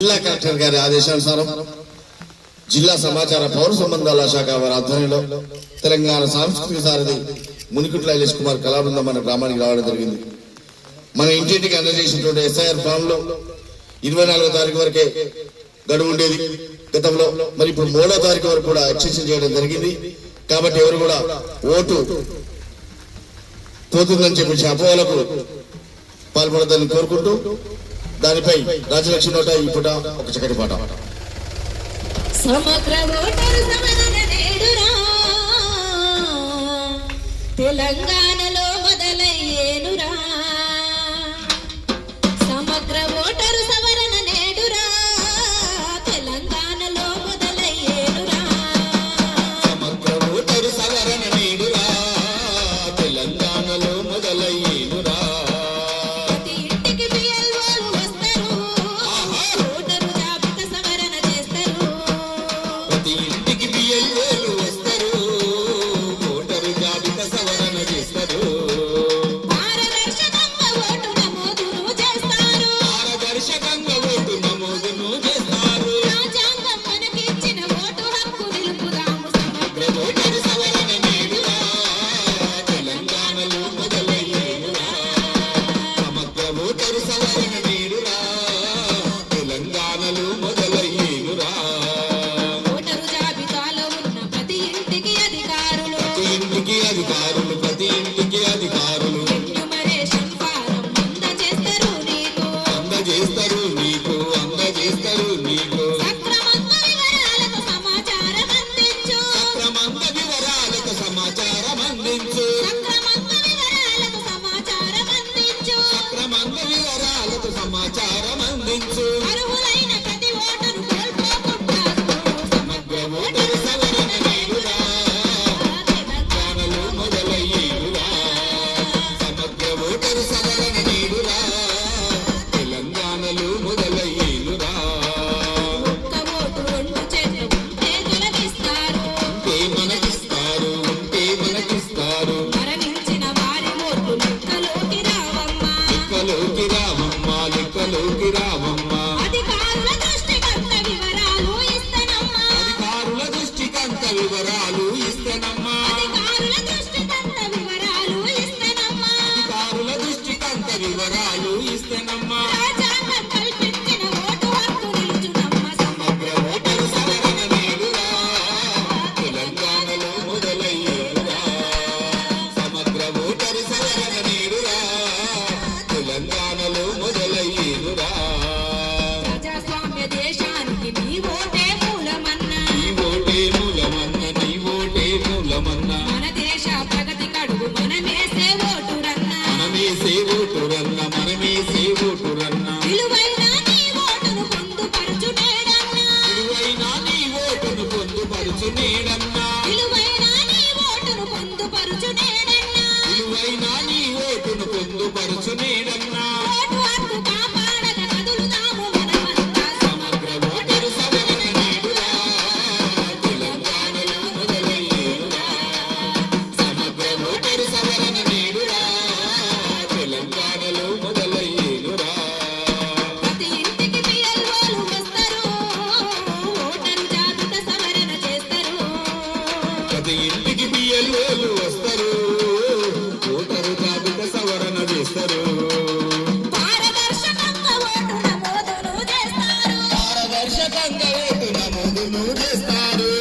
జిల్లా కలెక్టర్ గారి ఆదేశానుసారం జిల్లా సమాచార పౌర సంబంధాల శాఖ వారి ఆధ్వర్యంలో తెలంగాణ సాంస్కృతిక సారథి మునికుట్ల ఐలేష్ కుమార్ కళాబృందం మన గ్రామానికి రావడం జరిగింది. మన ఇంటింటికి అందజేసినటువంటి ఎస్ఐఆర్ ఫామ్ లో 24వ తారీఖు వరకే గడువు ఉండేది గతంలో. మరి ఇప్పుడు 3వ తారీఖు వరకు కూడా ఎక్స్టెన్షన్ చేయడం జరిగింది. కాబట్టి ఎవరు కూడా ఓటు పోతుందని చెప్పేసి అపోహలకు పాల్పడదని కోరుకుంటూ దానిపై రాజలక్ష్మి నోట ఈ పూట ఒక చక్కటి పాట. సమగ్ర ఓటరు సవరణ నేడురా తెలంగాణలో మొదలయ్యేనురా. సమగ్ర ఓటరు సవరణ నేడురా తెలంగాణలో మొదలయ్యేనురా. సమగ్ర ఓటరు సవరణ నేడురా తెలంగాణలో మొదలయ్యేనురా. పారదర్శకంగా ఓటు నమోదును చేస్తారు.